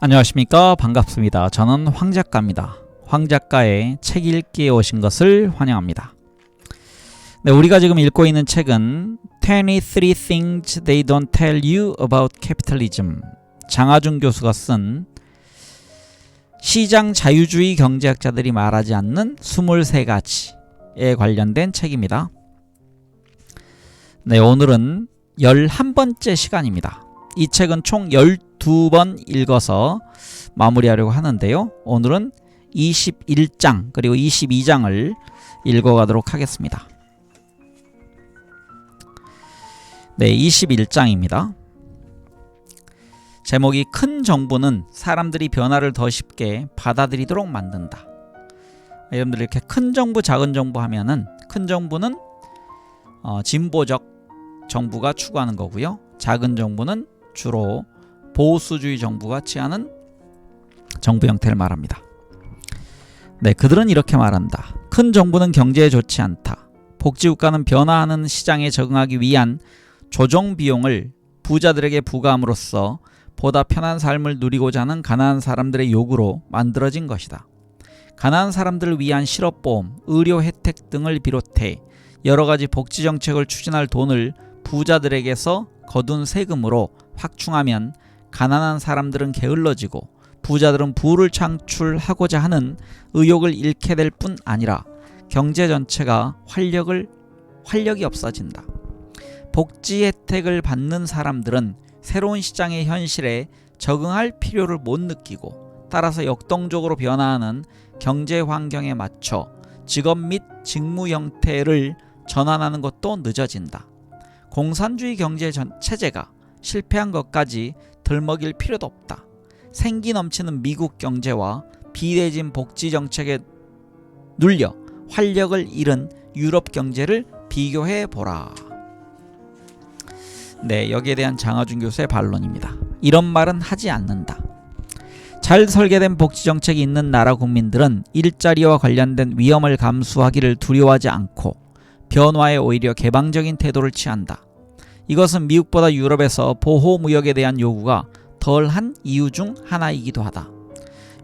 안녕하십니까, 반갑습니다. 저는 황작가입니다. 황작가의 책 읽기에 오신 것을 환영합니다. 네, 우리가 지금 읽고 있는 책은 23 Things They Don't Tell You About Capitalism, 장하준 교수가 쓴 시장 자유주의 경제학자들이 말하지 않는 23가지에 관련된 책입니다. 네, 오늘은 11번째 시간입니다. 이 책은 총 12번 읽어서 마무리하려고 하는데요. 오늘은 21장 그리고 22장을 읽어가도록 하겠습니다. 네, 21장입니다. 제목이 큰 정부는 사람들이 변화를 더 쉽게 받아들이도록 만든다. 여러분들 이렇게 큰 정부, 작은 정부 하면은 큰 정부는 진보적 정부가 추구하는 거고요. 작은 정부는 주로 보수주의 정부가 취하는 정부 형태를 말합니다. 네, 그들은 이렇게 말한다. 큰 정부는 경제에 좋지 않다. 복지국가는 변화하는 시장에 적응하기 위한 조정 비용을 부자들에게 부과함으로써 보다 편한 삶을 누리고자 하는 가난한 사람들의 요구로 만들어진 것이다. 가난한 사람들을 위한 실업보험, 의료 혜택 등을 비롯해 여러가지 복지정책을 추진할 돈을 부자들에게서 거둔 세금으로 확충하면 가난한 사람들은 게을러지고 부자들은 부를 창출하고자 하는 의욕을 잃게 될 뿐 아니라 경제 전체가 활력이 없어진다. 복지 혜택을 받는 사람들은 새로운 시장의 현실에 적응할 필요를 못 느끼고 따라서 역동적으로 변화하는 경제 환경에 맞춰 직업 및 직무 형태를 전환하는 것도 늦어진다. 공산주의 경제 체제가 실패한 것까지 들먹일 필요도 없다. 생기 넘치는 미국 경제와 비대진 복지 정책에 눌려 활력을 잃은 유럽 경제를 비교해 보라. 네, 여기에 대한 장하준 교수의 반론입니다. 이런 말은 하지 않는다. 잘 설계된 복지 정책이 있는 나라 국민들은 일자리와 관련된 위험을 감수하기를 두려워하지 않고 변화에 오히려 개방적인 태도를 취한다. 이것은 미국보다 유럽에서 보호무역에 대한 요구가 덜한 이유 중 하나이기도 하다.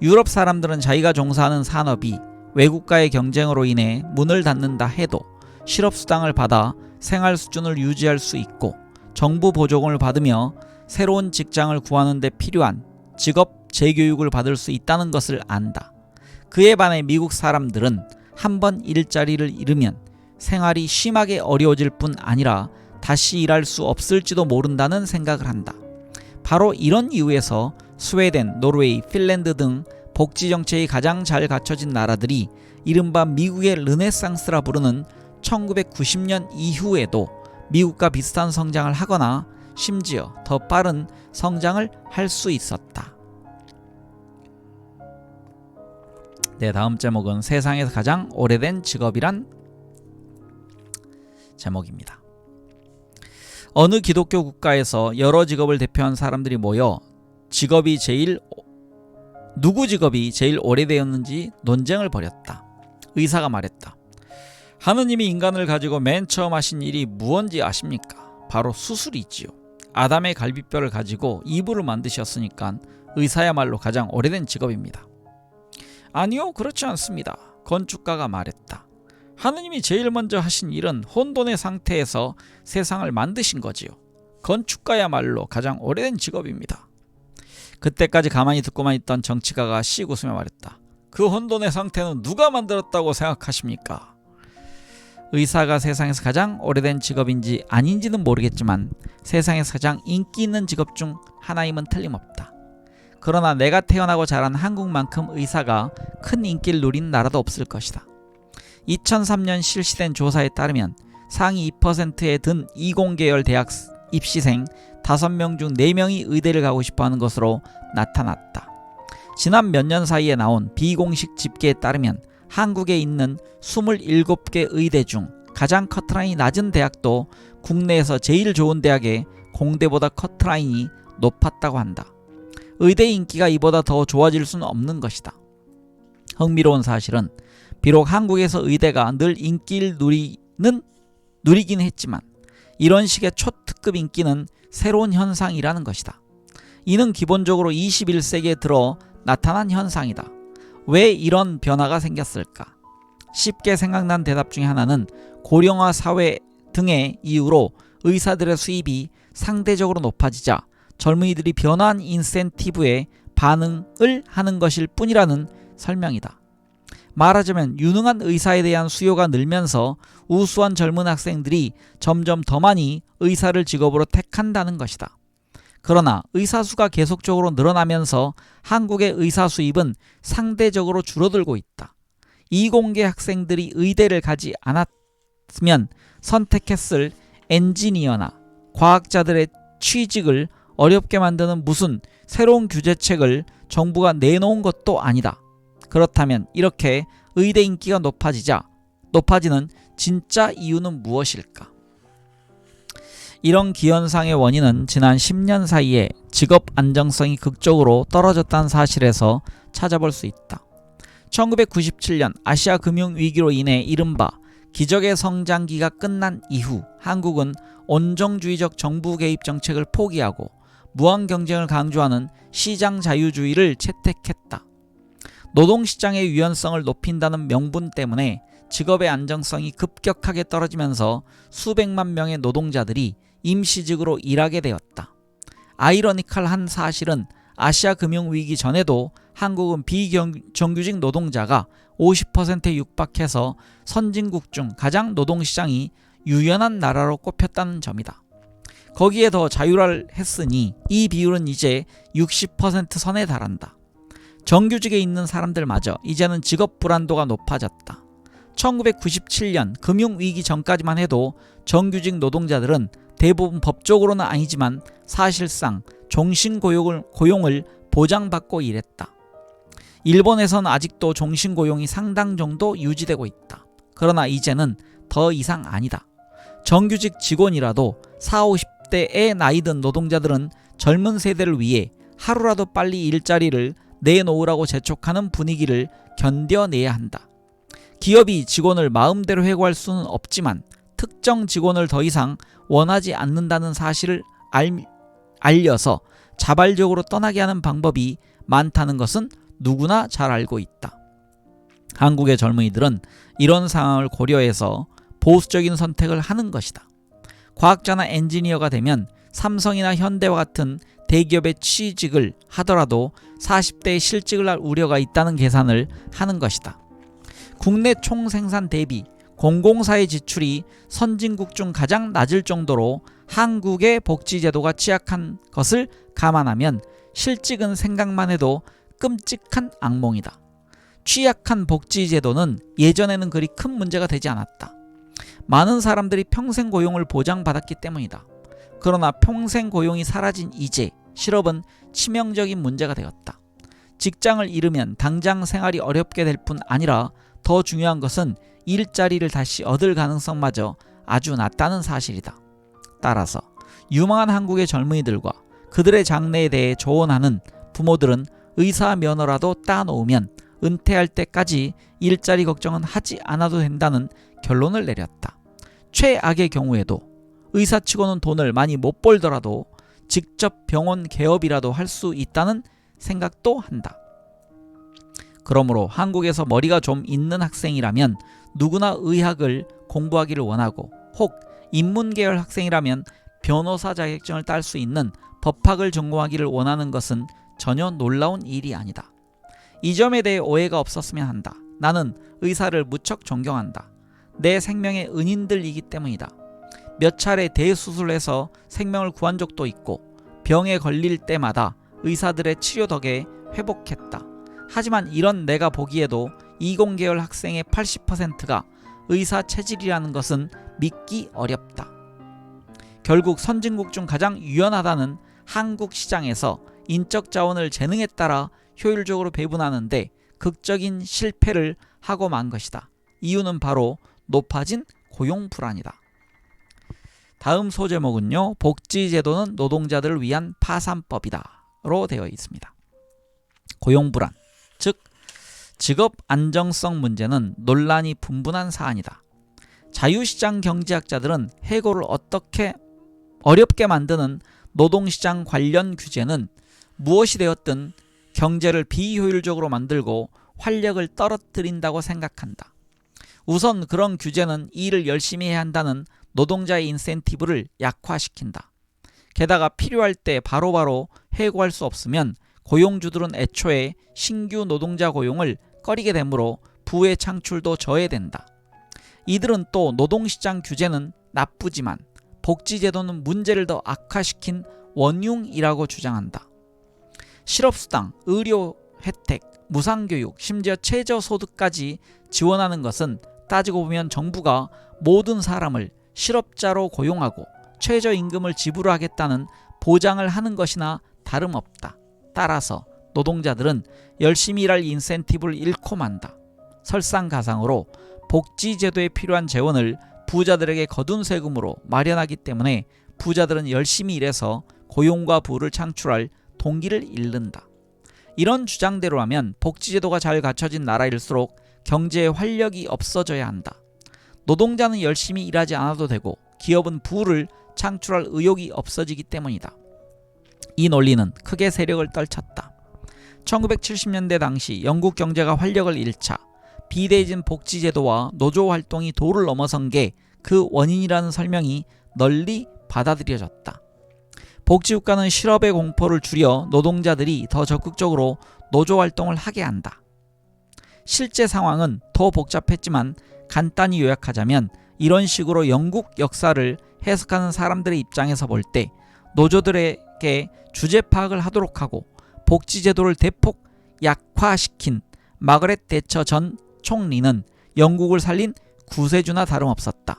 유럽 사람들은 자기가 종사하는 산업이 외국과의 경쟁으로 인해 문을 닫는다 해도 실업수당을 받아 생활 수준을 유지할 수 있고 정부 보조금을 받으며 새로운 직장을 구하는 데 필요한 직업 재교육을 받을 수 있다는 것을 안다. 그에 반해 미국 사람들은 한번 일자리를 잃으면 생활이 심하게 어려워질 뿐 아니라 다시 일할 수 없을지도 모른다는 생각을 한다. 바로 이런 이유에서 스웨덴, 노르웨이, 핀란드 등 복지정책이 가장 잘 갖춰진 나라들이 이른바 미국의 르네상스라 부르는 1990년 이후에도 미국과 비슷한 성장을 하거나 심지어 더 빠른 성장을 할 수 있었다. 네, 다음 제목은 세상에서 가장 오래된 직업이란 제목입니다. 어느 기독교 국가에서 여러 직업을 대표한 사람들이 모여 누구 직업이 제일 오래되었는지 논쟁을 벌였다. 의사가 말했다. 하느님이 인간을 가지고 맨 처음 하신 일이 무언지 아십니까? 바로 수술이지요. 아담의 갈비뼈를 가지고 이불을 만드셨으니까 의사야말로 가장 오래된 직업입니다. 아니요, 그렇지 않습니다. 건축가가 말했다. 하느님이 제일 먼저 하신 일은 혼돈의 상태에서 세상을 만드신 거지요. 건축가야말로 가장 오래된 직업입니다. 그때까지 가만히 듣고만 있던 정치가가 씩 웃으며 말했다. 그 혼돈의 상태는 누가 만들었다고 생각하십니까? 의사가 세상에서 가장 오래된 직업인지 아닌지는 모르겠지만 세상에서 가장 인기 있는 직업 중 하나임은 틀림없다. 그러나 내가 태어나고 자란 한국만큼 의사가 큰 인기를 누린 나라도 없을 것이다. 2003년 실시된 조사에 따르면 상위 2%에 든 이공계열 대학 입시생 5명 중 4명이 의대를 가고 싶어하는 것으로 나타났다. 지난 몇 년 사이에 나온 비공식 집계에 따르면 한국에 있는 27개 의대 중 가장 커트라인이 낮은 대학도 국내에서 제일 좋은 대학의 공대보다 커트라인이 높았다고 한다. 의대 인기가 이보다 더 좋아질 수는 없는 것이다. 흥미로운 사실은 비록 한국에서 의대가 늘 인기를 누리긴 했지만 이런 식의 초특급 인기는 새로운 현상이라는 것이다. 이는 기본적으로 21세기에 들어 나타난 현상이다. 왜 이런 변화가 생겼을까? 쉽게 생각난 대답 중에 하나는 고령화 사회 등의 이유로 의사들의 수입이 상대적으로 높아지자 젊은이들이 변화한 인센티브에 반응을 하는 것일 뿐이라는 설명이다. 말하자면 유능한 의사에 대한 수요가 늘면서 우수한 젊은 학생들이 점점 더 많이 의사를 직업으로 택한다는 것이다. 그러나 의사 수가 계속적으로 늘어나면서 한국의 의사 수입은 상대적으로 줄어들고 있다. 이공계 학생들이 의대를 가지 않았으면 선택했을 엔지니어나 과학자들의 취직을 어렵게 만드는 무슨 새로운 규제책을 정부가 내놓은 것도 아니다. 그렇다면 이렇게 의대 인기가 높아지는 진짜 이유는 무엇일까? 이런 기현상의 원인은 지난 10년 사이에 직업 안정성이 극적으로 떨어졌다는 사실에서 찾아볼 수 있다. 1997년 아시아 금융위기로 인해 이른바 기적의 성장기가 끝난 이후 한국은 온정주의적 정부 개입 정책을 포기하고 무한 경쟁을 강조하는 시장 자유주의를 채택했다. 노동시장의 유연성을 높인다는 명분 때문에 직업의 안정성이 급격하게 떨어지면서 수백만 명의 노동자들이 임시직으로 일하게 되었다. 아이러니컬한 사실은 아시아 금융위기 전에도 한국은 비정규직 노동자가 50%에 육박해서 선진국 중 가장 노동시장이 유연한 나라로 꼽혔다는 점이다. 거기에 더 자율화했으니 이 비율은 이제 60% 선에 달한다. 정규직에 있는 사람들마저 이제는 직업 불안도가 높아졌다. 1997년 금융위기 전까지만 해도 정규직 노동자들은 대부분 법적으로는 아니지만 사실상 종신고용을 보장받고 일했다. 일본에서는 아직도 종신고용이 상당 정도 유지되고 있다. 그러나 이제는 더 이상 아니다. 정규직 직원이라도 40, 50대의 나이든 노동자들은 젊은 세대를 위해 하루라도 빨리 일자리를 내놓으라고 재촉하는 분위기를 견뎌내야 한다. 기업이 직원을 마음대로 해고할 수는 없지만 특정 직원을 더 이상 원하지 않는다는 사실을 알려서 자발적으로 떠나게 하는 방법이 많다는 것은 누구나 잘 알고 있다. 한국의 젊은이들은 이런 상황을 고려해서 보수적인 선택을 하는 것이다. 과학자나 엔지니어가 되면 삼성이나 현대와 같은 대기업에 취직을 하더라도 40대에 실직을 할 우려가 있다는 계산을 하는 것이다. 국내 총생산 대비 공공사회 지출이 선진국 중 가장 낮을 정도로 한국의 복지제도가 취약한 것을 감안하면 실직은 생각만 해도 끔찍한 악몽이다. 취약한 복지제도는 예전에는 그리 큰 문제가 되지 않았다. 많은 사람들이 평생 고용을 보장받았기 때문이다. 그러나 평생 고용이 사라진 이제 실업은 치명적인 문제가 되었다. 직장을 잃으면 당장 생활이 어렵게 될 뿐 아니라 더 중요한 것은 일자리를 다시 얻을 가능성마저 아주 낮다는 사실이다. 따라서 유망한 한국의 젊은이들과 그들의 장래에 대해 조언하는 부모들은 의사 면허라도 따놓으면 은퇴할 때까지 일자리 걱정은 하지 않아도 된다는 결론을 내렸다. 최악의 경우에도 의사치고는 돈을 많이 못 벌더라도 직접 병원 개업이라도 할 수 있다는 생각도 한다. 그러므로 한국에서 머리가 좀 있는 학생이라면 누구나 의학을 공부하기를 원하고 혹 인문계열 학생이라면 변호사 자격증을 딸 수 있는 법학을 전공하기를 원하는 것은 전혀 놀라운 일이 아니다. 이 점에 대해 오해가 없었으면 한다. 나는 의사를 무척 존경한다. 내 생명의 은인들이기 때문이다. 몇 차례 대수술해서 생명을 구한 적도 있고 병에 걸릴 때마다 의사들의 치료 덕에 회복했다. 하지만 이런 내가 보기에도 이공계열 학생의 80%가 의사 체질이라는 것은 믿기 어렵다. 결국 선진국 중 가장 유연하다는 한국 시장에서 인적 자원을 재능에 따라 효율적으로 배분하는데 극적인 실패를 하고 만 것이다. 이유는 바로 높아진 고용 불안이다. 다음 소제목은요. 복지제도는 노동자들을 위한 파산법이다 로 되어 있습니다. 고용 불안, 즉 직업 안정성 문제는 논란이 분분한 사안이다. 자유시장 경제학자들은 해고를 어렵게 만드는 노동시장 관련 규제는 무엇이 되었든 경제를 비효율적으로 만들고 활력을 떨어뜨린다고 생각한다. 우선 그런 규제는 일을 열심히 해야 한다는 노동자의 인센티브를 약화시킨다. 게다가 필요할 때 바로바로 해고할 수 없으면 고용주들은 애초에 신규 노동자 고용을 꺼리게 되므로 부의 창출도 저해된다. 이들은 또 노동시장 규제는 나쁘지만 복지제도는 문제를 더 악화시킨 원흉이라고 주장한다. 실업수당, 의료 혜택, 무상교육, 심지어 최저소득까지 지원하는 것은 따지고 보면 정부가 모든 사람을 실업자로 고용하고 최저임금을 지불하겠다는 보장을 하는 것이나 다름없다. 따라서 노동자들은 열심히 일할 인센티브를 잃고 만다. 설상가상으로 복지제도에 필요한 재원을 부자들에게 거둔 세금으로 마련하기 때문에 부자들은 열심히 일해서 고용과 부를 창출할 동기를 잃는다. 이런 주장대로라면 복지제도가 잘 갖춰진 나라일수록 경제에 활력이 없어져야 한다. 노동자는 열심히 일하지 않아도 되고 기업은 부를 창출할 의욕이 없어지기 때문이다. 이 논리는 크게 세력을 떨쳤다. 1970년대 당시 영국 경제가 활력을 잃자 비대해진 복지제도와 노조활동이 도를 넘어선 게 그 원인이라는 설명이 널리 받아들여졌다. 복지국가는 실업의 공포를 줄여 노동자들이 더 적극적으로 노조활동을 하게 한다. 실제 상황은 더 복잡했지만 간단히 요약하자면 이런 식으로 영국 역사를 해석하는 사람들의 입장에서 볼 때 노조들에게 주제 파악을 하도록 하고 복지제도를 대폭 약화시킨 마거렛 대처 전 총리는 영국을 살린 구세주나 다름없었다.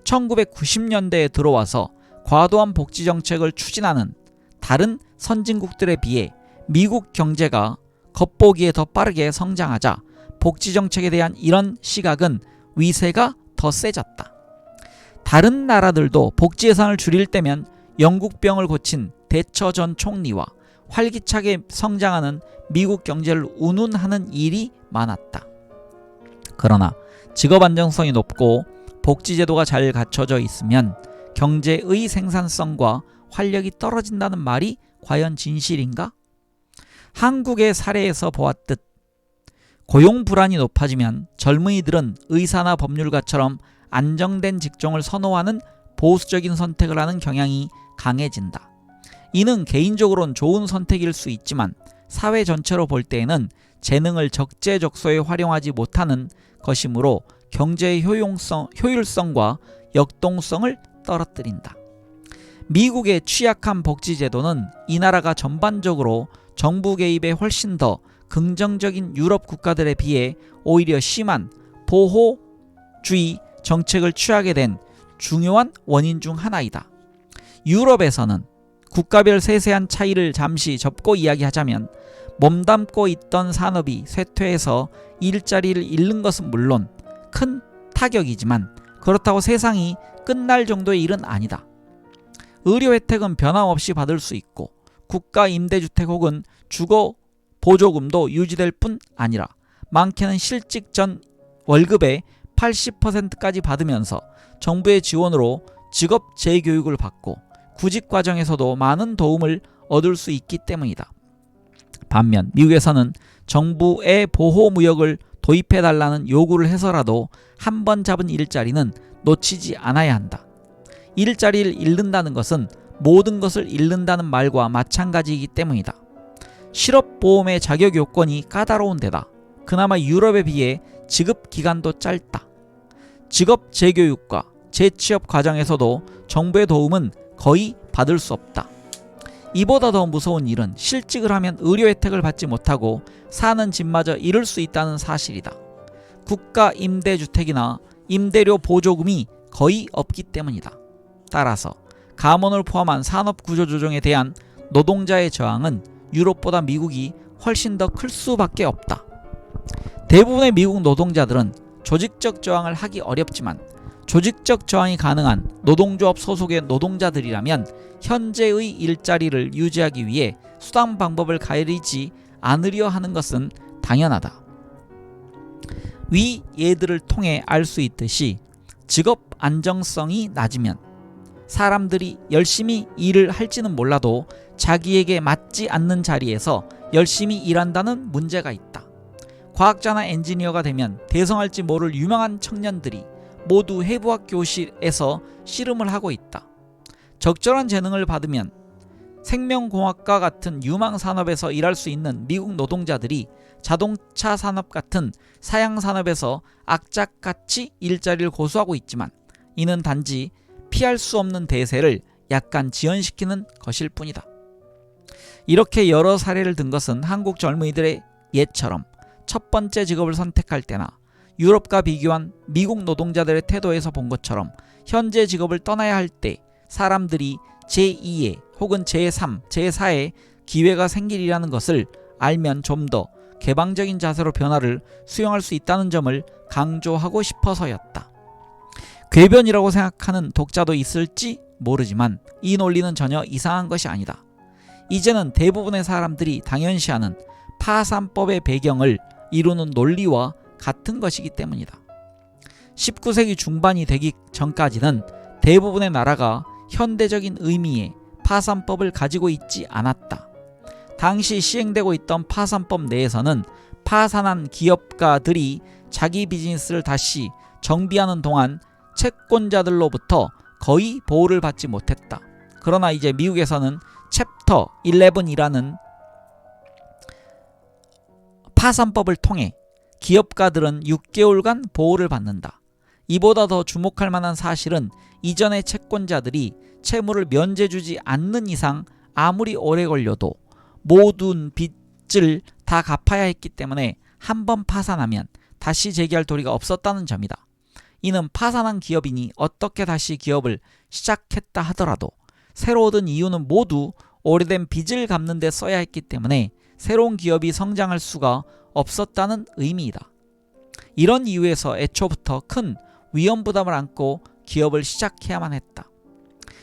1990년대에 들어와서 과도한 복지 정책을 추진하는 다른 선진국들에 비해 미국 경제가 겉보기에 더 빠르게 성장하자 복지 정책에 대한 이런 시각은 위세가 더 세졌다. 다른 나라들도 복지 예산을 줄일 때면 영국병을 고친 대처 전 총리와 활기차게 성장하는 미국 경제를 운운하는 일이 많았다. 그러나 직업 안정성이 높고 복지제도가 잘 갖춰져 있으면 경제의 생산성과 활력이 떨어진다는 말이 과연 진실인가? 한국의 사례에서 보았듯 고용 불안이 높아지면 젊은이들은 의사나 법률가처럼 안정된 직종을 선호하는 보수적인 선택을 하는 경향이 강해진다. 이는 개인적으로는 좋은 선택일 수 있지만 사회 전체로 볼 때에는 재능을 적재적소에 활용하지 못하는 것이므로 경제의 효율성과 역동성을 떨어뜨린다. 미국의 취약한 복지제도는 이 나라가 전반적으로 정부 개입에 훨씬 더 긍정적인 유럽 국가들에 비해 오히려 심한 보호주의 정책을 취하게 된 중요한 원인 중 하나이다. 유럽에서는 국가별 세세한 차이를 잠시 접고 이야기하자면 몸담고 있던 산업이 쇠퇴해서 일자리를 잃는 것은 물론 큰 타격이지만 그렇다고 세상이 끝날 정도의 일은 아니다. 의료 혜택은 변함없이 받을 수 있고 국가 임대주택 혹은 주거 보조금도 유지될 뿐 아니라 많게는 실직 전 월급의 80%까지 받으면서 정부의 지원으로 직업 재교육을 받고 구직 과정에서도 많은 도움을 얻을 수 있기 때문이다. 반면 미국에서는 정부의 보호무역을 도입해달라는 요구를 해서라도 한 번 잡은 일자리는 놓치지 않아야 한다. 일자리를 잃는다는 것은 모든 것을 잃는다는 말과 마찬가지이기 때문이다. 실업보험의 자격 요건이 까다로운 데다 그나마 유럽에 비해 지급 기간도 짧다. 직업 재교육과 재취업 과정에서도 정부의 도움은 거의 받을 수 없다. 이보다 더 무서운 일은 실직을 하면 의료 혜택을 받지 못하고 사는 집마저 잃을 수 있다는 사실이다. 국가 임대주택이나 임대료 보조금이 거의 없기 때문이다. 따라서 가문을 포함한 산업구조조정에 대한 노동자의 저항은 유럽보다 미국이 훨씬 더 클 수밖에 없다. 대부분의 미국 노동자들은 조직적 저항을 하기 어렵지만 조직적 저항이 가능한 노동조합 소속의 노동자들이라면 현재의 일자리를 유지하기 위해 수단 방법을 가리지 않으려 하는 것은 당연하다. 위 예들을 통해 알 수 있듯이 직업 안정성이 낮으면 사람들이 열심히 일을 할지는 몰라도 자기에게 맞지 않는 자리에서 열심히 일한다는 문제가 있다. 과학자나 엔지니어가 되면 대성할지 모를 유명한 청년들이 모두 해부학 교실에서 씨름을 하고 있다. 적절한 재능을 받으면 생명공학과 같은 유망 산업에서 일할 수 있는 미국 노동자들이 자동차 산업 같은 사양 산업에서 악착같이 일자리를 고수하고 있지만 이는 단지 피할 수 없는 대세를 약간 지연시키는 것일 뿐이다. 이렇게 여러 사례를 든 것은 한국 젊은이들의 예처럼 첫 번째 직업을 선택할 때나 유럽과 비교한 미국 노동자들의 태도에서 본 것처럼 현재 직업을 떠나야 할 때 사람들이 제2의 혹은 제3, 제4의 기회가 생기리라는 것을 알면 좀 더 개방적인 자세로 변화를 수용할 수 있다는 점을 강조하고 싶어서였다. 궤변이라고 생각하는 독자도 있을지 모르지만 이 논리는 전혀 이상한 것이 아니다. 이제는 대부분의 사람들이 당연시하는 파산법의 배경을 이루는 논리와 같은 것이기 때문이다. 19세기 중반이 되기 전까지는 대부분의 나라가 현대적인 의미의 파산법을 가지고 있지 않았다. 당시 시행되고 있던 파산법 내에서는 파산한 기업가들이 자기 비즈니스를 다시 정비하는 동안 채권자들로부터 거의 보호를 받지 못했다. 그러나 이제 미국에서는 챕터 11이라는 파산법을 통해 기업가들은 6개월간 보호를 받는다. 이보다 더 주목할 만한 사실은 이전의 채권자들이 채무를 면제주지 않는 이상 아무리 오래 걸려도 모든 빚을 다 갚아야 했기 때문에 한 번 파산하면 다시 재기할 도리가 없었다는 점이다. 이는 파산한 기업인이 어떻게 다시 기업을 시작했다 하더라도 새로 얻은 이유는 모두 오래된 빚을 갚는 데 써야 했기 때문에 새로운 기업이 성장할 수가 없었다는 의미이다. 이런 이유에서 애초부터 큰 위험 부담을 안고 기업을 시작해야만 했다.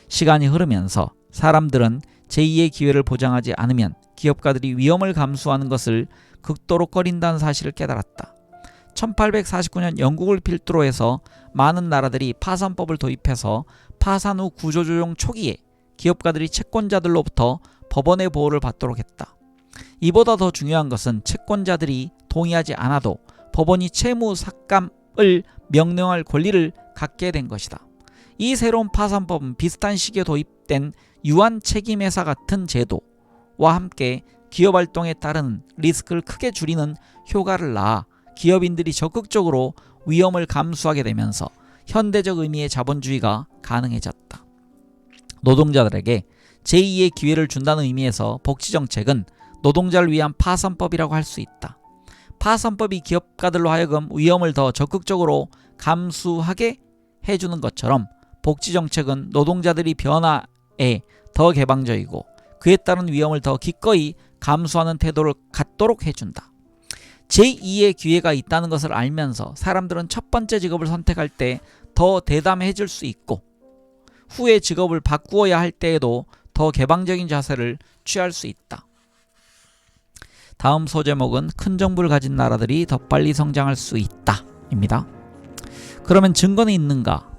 시간이 흐르면서 사람들은 제2의 기회를 보장하지 않으면 기업가들이 위험을 감수하는 것을 극도로 꺼린다는 사실을 깨달았다. 1849년 영국을 필두로 해서 많은 나라들이 파산법을 도입해서 파산 후 구조조정 초기에 기업가들이 채권자들로부터 법원의 보호를 받도록 했다. 이보다 더 중요한 것은 채권자들이 동의하지 않아도 법원이 채무 삭감을 명령할 권리를 갖게 된 것이다. 이 새로운 파산법은 비슷한 시기에 도입된 유한책임회사 같은 제도와 함께 기업활동에 따른 리스크를 크게 줄이는 효과를 낳아 기업인들이 적극적으로 위험을 감수하게 되면서 현대적 의미의 자본주의가 가능해졌다. 노동자들에게 제2의 기회를 준다는 의미에서 복지정책은 노동자를 위한 파산법이라고 할 수 있다. 파산법이 기업가들로 하여금 위험을 더 적극적으로 감수하게 해주는 것처럼 복지정책은 노동자들이 변화에 더 개방적이고 그에 따른 위험을 더 기꺼이 감수하는 태도를 갖도록 해준다. 제2의 기회가 있다는 것을 알면서 사람들은 첫 번째 직업을 선택할 때 더 대담해질 수 있고 후에 직업을 바꾸어야 할 때에도 더 개방적인 자세를 취할 수 있다. 다음 소제목은 큰 정부를 가진 나라들이 더 빨리 성장할 수 있다 입니다. 그러면 증거는 있는가?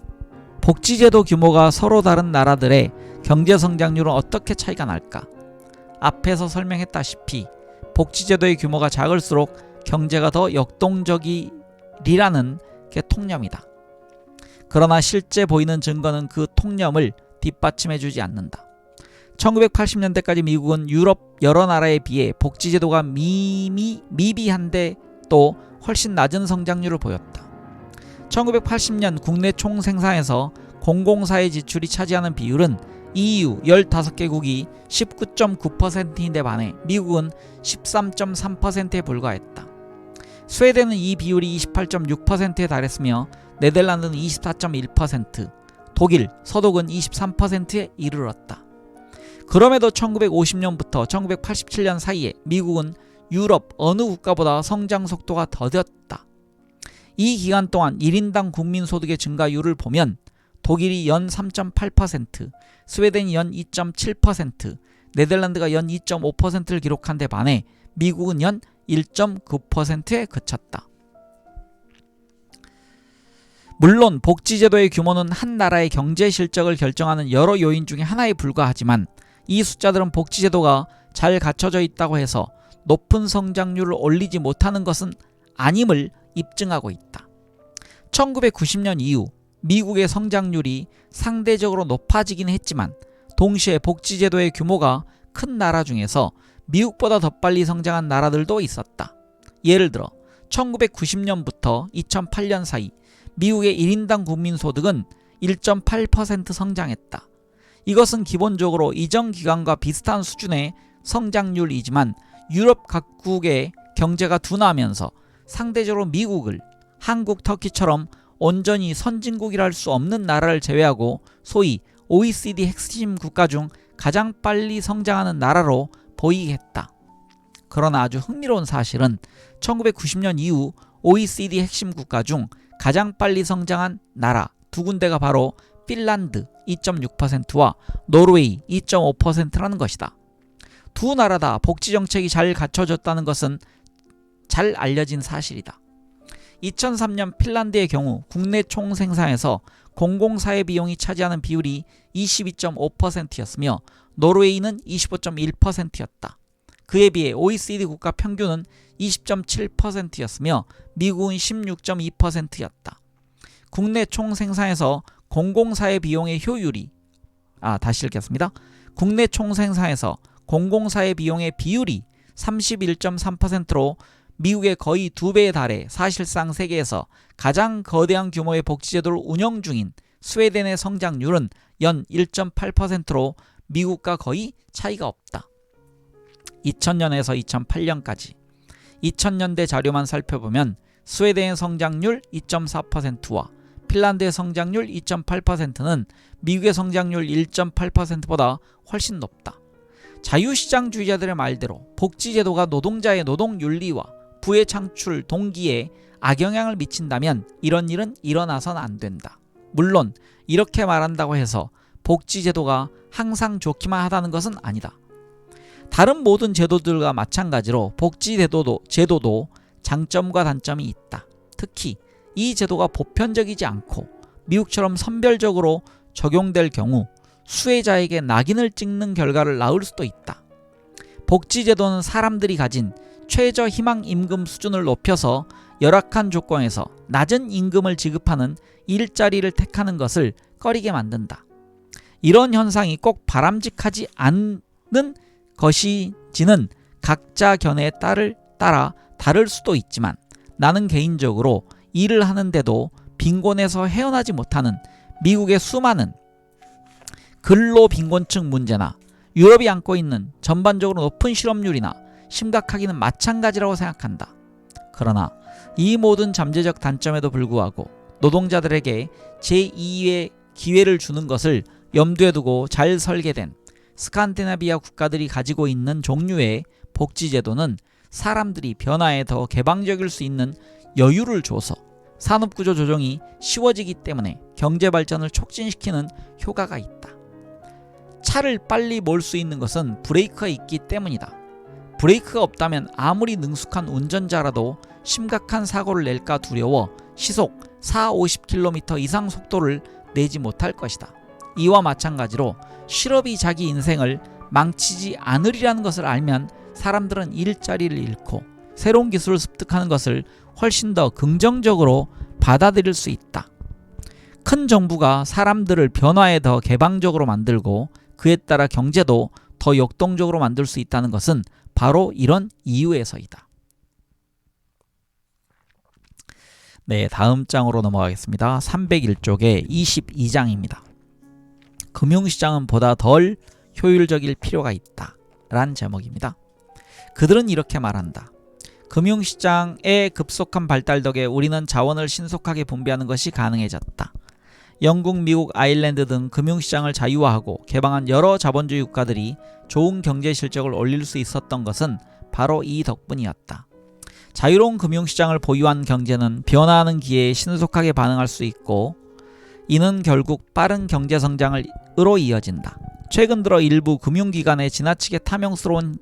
복지제도 규모가 서로 다른 나라들의 경제성장률은 어떻게 차이가 날까? 앞에서 설명했다시피 복지제도의 규모가 작을수록 경제가 더 역동적이라는 게 통념이다. 그러나 실제 보이는 증거는 그 통념을 뒷받침해주지 않는다. 1980년대까지 미국은 유럽 여러 나라에 비해 복지제도가 미비한데 또 훨씬 낮은 성장률을 보였다. 1980년 국내 총생산에서 공공사회 지출이 차지하는 비율은 EU 15개국이 19.9%인데 반해 미국은 13.3%에 불과했다. 스웨덴은 이 비율이 28.6%에 달했으며 네덜란드는 24.1%, 독일, 서독은 23%에 이르렀다. 그럼에도 1950년부터 1987년 사이에 미국은 유럽 어느 국가보다 성장 속도가 더뎠다. 이 기간 동안 1인당 국민소득의 증가율을 보면 독일이 연 3.8%, 스웨덴이 연 2.7%, 네덜란드가 연 2.5%를 기록한 데 반해 미국은 연 1.9%에 그쳤다. 물론 복지제도의 규모는 한 나라의 경제 실적을 결정하는 여러 요인 중에 하나에 불과하지만 이 숫자들은 복지제도가 잘 갖춰져 있다고 해서 높은 성장률을 올리지 못하는 것은 아님을 입증하고 있다. 1990년 이후 미국의 성장률이 상대적으로 높아지긴 했지만 동시에 복지제도의 규모가 큰 나라 중에서 미국보다 더 빨리 성장한 나라들도 있었다. 예를 들어 1990년부터 2008년 사이 미국의 1인당 국민소득은 1.8% 성장했다. 이것은 기본적으로 이전 기간과 비슷한 수준의 성장률이지만 유럽 각국의 경제가 둔화하면서 상대적으로 미국을 한국, 터키처럼 온전히 선진국이라 할 수 없는 나라를 제외하고 소위 OECD 핵심 국가 중 가장 빨리 성장하는 나라로 보이게 했다. 그러나 아주 흥미로운 사실은 1990년 이후 OECD 핵심 국가 중 가장 빨리 성장한 나라 두 군데가 바로 핀란드 2.6%와 노르웨이 2.5%라는 것이다. 두 나라 다 복지 정책이 잘 갖춰졌다는 것은 잘 알려진 사실이다. 2003년 핀란드의 경우 국내 총생산에서 공공사회 비용이 차지하는 비율이 22.5%였으며 노르웨이는 25.1%였다. 그에 비해 OECD 국가 평균은 20.7%였으며 미국은 16.2%였다. 국내 총생산에서 공공사회 비용의 효율이 다시 읽겠습니다. 국내 총생산에서 공공사회 비용의 비율이 31.3%로 미국의 거의 2배에 달해 사실상 세계에서 가장 거대한 규모의 복지제도를 운영 중인 스웨덴의 성장률은 연 1.8%로 미국과 거의 차이가 없다. 2000년에서 2008년까지 2000년대 자료만 살펴보면 스웨덴의 성장률 2.4%와 핀란드의 성장률 2.8%는 미국의 성장률 1.8%보다 훨씬 높다. 자유시장주의자들의 말대로 복지제도가 노동자의 노동윤리와 부의 창출 동기에 악영향을 미친다면 이런 일은 일어나선 안 된다. 물론 이렇게 말한다고 해서 복지제도가 항상 좋기만 하다는 것은 아니다. 다른 모든 제도들과 마찬가지로 복지제도도 장점과 단점이 있다. 특히 이 제도가 보편적이지 않고 미국처럼 선별적으로 적용될 경우 수혜자에게 낙인을 찍는 결과를 낳을 수도 있다. 복지제도는 사람들이 가진 최저 희망 임금 수준을 높여서 열악한 조건에서 낮은 임금을 지급하는 일자리를 택하는 것을 꺼리게 만든다. 이런 현상이 꼭 바람직하지 않는 것이지는 각자 견해에 따라 다를 수도 있지만 나는 개인적으로 일을 하는데도 빈곤에서 헤어나지 못하는 미국의 수많은 근로빈곤층 문제나 유럽이 안고 있는 전반적으로 높은 실업률이나 심각하기는 마찬가지라고 생각한다. 그러나 이 모든 잠재적 단점에도 불구하고 노동자들에게 제2의 기회를 주는 것을 염두에 두고 잘 설계된 스칸디나비아 국가들이 가지고 있는 종류의 복지제도는 사람들이 변화에 더 개방적일 수 있는 여유를 줘서 산업구조 조정이 쉬워지기 때문에 경제발전을 촉진시키는 효과가 있다. 차를 빨리 몰 수 있는 것은 브레이크가 있기 때문이다. 브레이크가 없다면 아무리 능숙한 운전자라도 심각한 사고를 낼까 두려워 시속 40-50km 이상 속도를 내지 못할 것이다. 이와 마찬가지로 실업이 자기 인생을 망치지 않으리라는 것을 알면 사람들은 일자리를 잃고 새로운 기술을 습득하는 것을 훨씬 더 긍정적으로 받아들일 수 있다. 큰 정부가 사람들을 변화에 더 개방적으로 만들고 그에 따라 경제도 더 역동적으로 만들 수 있다는 것은 바로 이런 이유에서이다. 네, 다음 장으로 넘어가겠습니다. 301쪽의 22장입니다. 금융시장은 보다 덜 효율적일 필요가 있다 란 제목입니다. 그들은 이렇게 말한다. 금융시장의 급속한 발달 덕에 우리는 자원을 신속하게 분배하는 것이 가능해졌다. 영국, 미국, 아일랜드 등 금융시장을 자유화하고 개방한 여러 자본주의 국가들이 좋은 경제 실적을 올릴 수 있었던 것은 바로 이 덕분이었다. 자유로운 금융시장을 보유한 경제는 변화하는 기회에 신속하게 반응할 수 있고 이는 결국 빠른 경제성장으로 이어진다. 최근 들어 일부 금융기관의 지나치게 탐욕스러운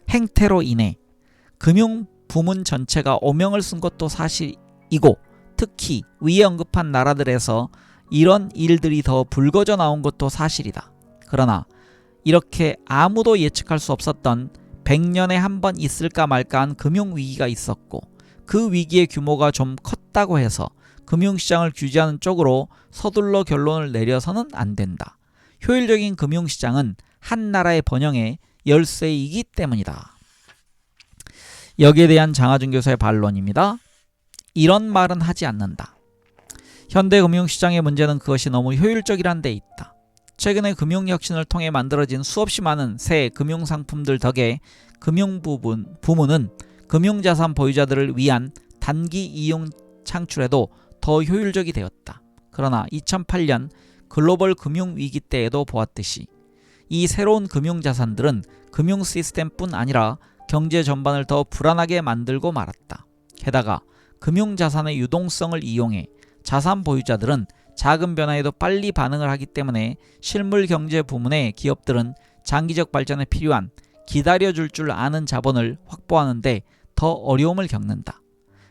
행태로 인해 금융부문 전체가 오명을 쓴 것도 사실이고 특히 위에 언급한 나라들에서 이런 일들이 더 불거져 나온 것도 사실이다. 그러나 이렇게 아무도 예측할 수 없었던 100년에 한 번 있을까 말까한 금융위기가 있었고 그 위기의 규모가 좀 컸다고 해서 금융시장을 규제하는 쪽으로 서둘러 결론을 내려서는 안 된다. 효율적인 금융시장은 한 나라의 번영의 열쇠이기 때문이다. 여기에 대한 장하준 교수의 반론입니다. 이런 말은 하지 않는다. 현대 금융시장의 문제는 그것이 너무 효율적이란 데 있다. 최근에 금융혁신을 통해 만들어진 수없이 많은 새 금융상품들 덕에 금융부문은 금융자산 보유자들을 위한 단기 이용 창출에도 더 효율적이 되었다. 그러나 2008년 글로벌 금융위기 때에도 보았듯이 이 새로운 금융자산들은 금융 시스템뿐 아니라 경제 전반을 더 불안하게 만들고 말았다. 게다가 금융자산의 유동성을 이용해 자산 보유자들은 작은 변화에도 빨리 반응을 하기 때문에 실물 경제 부문의 기업들은 장기적 발전에 필요한 기다려줄 줄 아는 자본을 확보하는데 더 어려움을 겪는다.